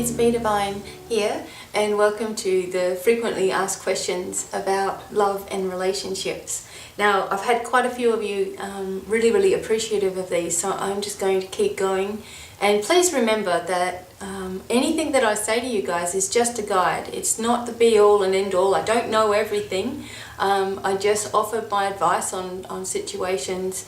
it's BDevine here, and welcome to the frequently asked questions about love and relationships. Now, I've had quite a few of you really appreciative of these, so I'm just going to keep going. And please remember that anything that I say to you guys is just a guide. It's not the be-all and end-all. I don't know everything. I just offer my advice on situations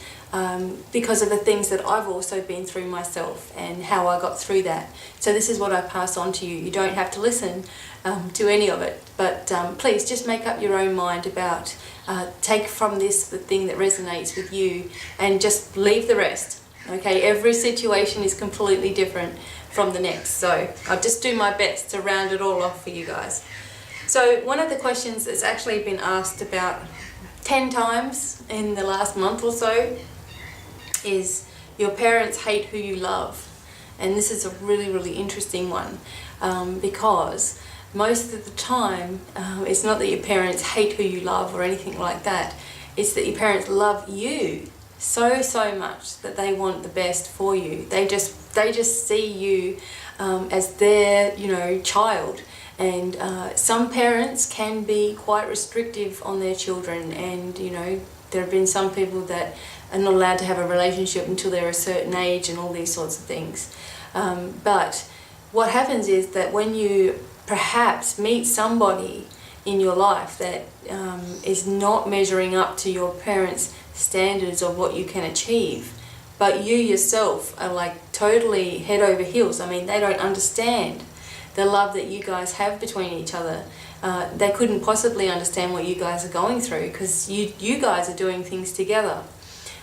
because of the things that I've also been through myself and how I got through that. So this is what I pass on to you. You don't have to listen to any of it, but please just make up your own mind about, take from this the thing that resonates with you and just leave the rest. Okay, every situation is completely different from the next, so I'll just do my best to round it all off for you guys. So one of the questions that's actually been asked about 10 times in the last month or so is, your parents hate who you love. And this is a really interesting one because most of the time it's not that your parents hate who you love or anything like that. It's that your parents love you so much that they want the best for you. They just see you as their child. And some parents can be quite restrictive on their children, and there have been some people that are not allowed to have a relationship until they're a certain age and all these sorts of things. But what happens is that when you perhaps meet somebody in your life that is not measuring up to your parents' standards of what you can achieve, but you yourself are like totally head over heels. I mean, they don't understand the love that you guys have between each other. They couldn't possibly understand what you guys are going through because you guys are doing things together.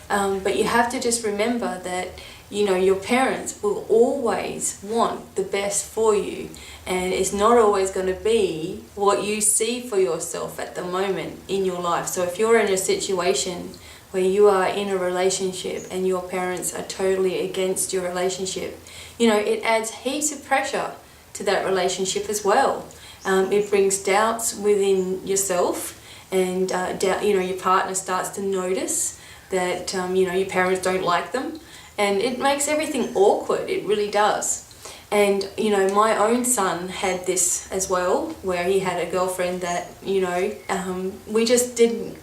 But you have to just remember that your parents will always want the best for you, and it's not always going to be what you see for yourself at the moment in your life. So if you're in a situation where you are in a relationship and your parents are totally against your relationship, it adds heaps of pressure to that relationship as well. It brings doubts within yourself, and your partner starts to notice that your parents don't like them, and it makes everything awkward. It really does. And my own son had this as well, where he had a girlfriend that we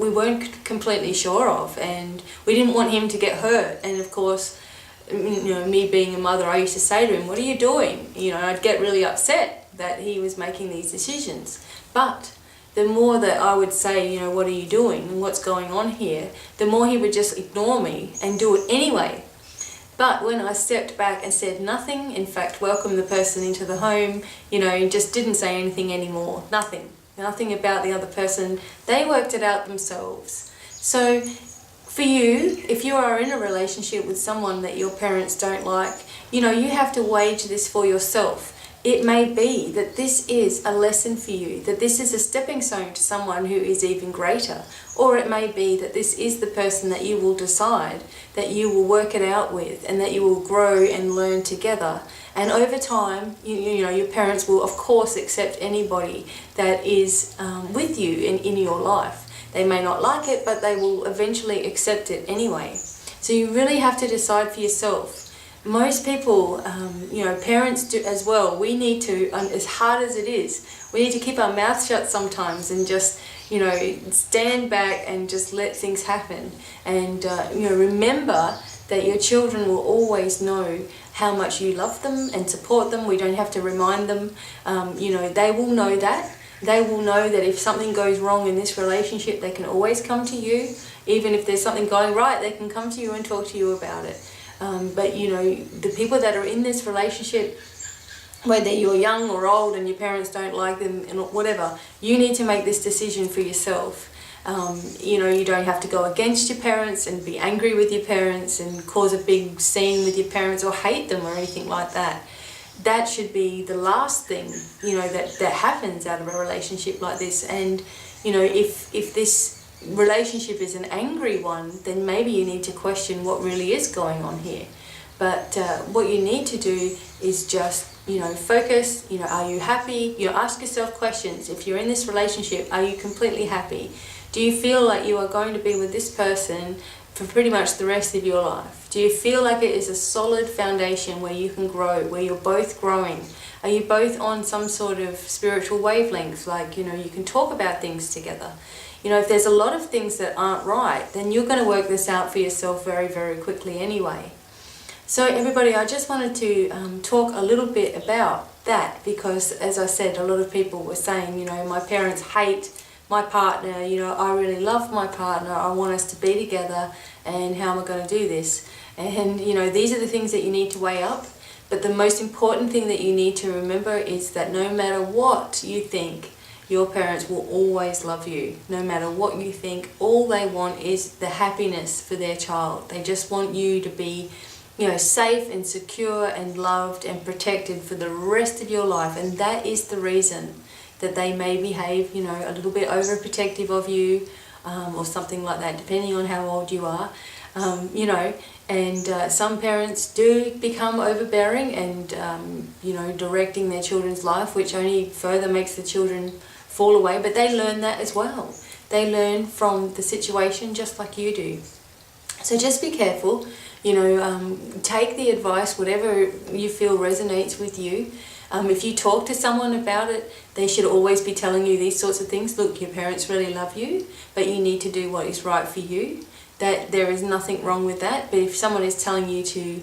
weren't completely sure of, and we didn't want him to get hurt. And of course, me being a mother, I used to say to him, "What are you doing?" I'd get really upset that he was making these decisions. But the more that I would say, "What are you doing and what's going on here?" the more he would just ignore me and do it anyway. But when I stepped back and said nothing, in fact, welcomed the person into the home, just didn't say anything anymore, nothing about the other person, they worked it out themselves. So for you, if you are in a relationship with someone that your parents don't like, you have to wage this for yourself. It may be that this is a lesson for you, that this is a stepping stone to someone who is even greater. Or it may be that this is the person that you will decide that you will work it out with, and that you will grow and learn together. And over time, your parents will of course accept anybody that is with you in your life. They may not like it, but they will eventually accept it anyway. So you really have to decide for yourself. Most people, parents do as well. We need to, as hard as it is, we need to keep our mouth shut sometimes and just, stand back and just let things happen. And, remember that your children will always know how much you love them and support them. We don't have to remind them. They will know that. They will know that if something goes wrong in this relationship, they can always come to you. Even if there's something going right, they can come to you and talk to you about it. But the people that are in this relationship, whether you're young or old and your parents don't like them and whatever, you need to make this decision for yourself. You don't have to go against your parents and be angry with your parents and cause a big scene with your parents or hate them or anything like that. That should be the last thing, that happens out of a relationship like this. And, if this relationship is an angry one, then maybe you need to question what really is going on here. But what you need to do is just, focus, are you happy? Ask yourself questions. If you're in this relationship, are you completely happy? Do you feel like you are going to be with this person for pretty much the rest of your life? Do you feel like it is a solid foundation where you can grow, where you're both growing? Are you both on some sort of spiritual wavelength? Like, you know, you can talk about things together. You know, if there's a lot of things that aren't right, then you're going to work this out for yourself very, very quickly anyway. So everybody, I just wanted to talk a little bit about that, because as I said, a lot of people were saying, you know, my parents hate my partner, you know, I really love my partner, I want us to be together, and how am I going to do this? And, you know, these are the things that you need to weigh up. But the most important thing that you need to remember is that no matter what you think, your parents will always love you. No matter what you think, all they want is the happiness for their child. They just want you to be, you know, safe and secure and loved and protected for the rest of your life. And that is the reason that they may behave, you know, a little bit overprotective of you, or something like that, depending on how old you are. You know, and some parents do become overbearing and, you know, directing their children's life, which only further makes the children fall away. But they learn that as well. They learn from the situation just like you do. So just be careful, you know, take the advice, whatever you feel resonates with you. If you talk to someone about it, they should always be telling you these sorts of things. Look, your parents really love you, but you need to do what is right for you. That there is nothing wrong with that. But if someone is telling you to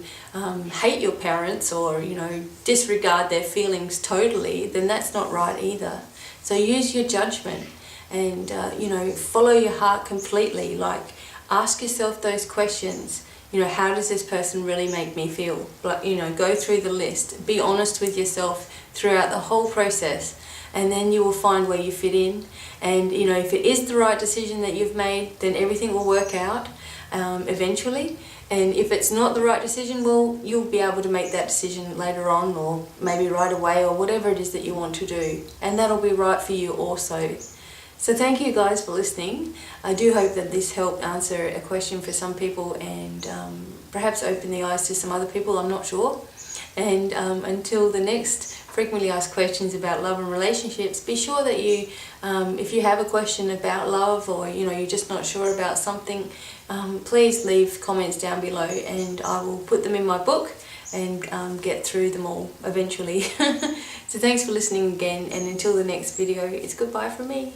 hate your parents or, you know, disregard their feelings totally, then that's not right either. So use your judgment and, you know, follow your heart completely. Like, ask yourself those questions. You know, how does this person really make me feel? Like, you know, go through the list. Be honest with yourself throughout the whole process. And then you will find where you fit in. And, you know, if it is the right decision that you've made, then everything will work out eventually. And if it's not the right decision, well, you'll be able to make that decision later on, or maybe right away, or whatever it is that you want to do. And that'll be right for you also. So thank you guys for listening. I do hope that this helped answer a question for some people and perhaps open the eyes to some other people, I'm not sure. And until the next frequently asked questions about love and relationships, be sure that you, if you have a question about love, or, you know, you're just not sure about something, please leave comments down below and I will put them in my book and get through them all eventually. So thanks for listening again, and until the next video, it's goodbye from me.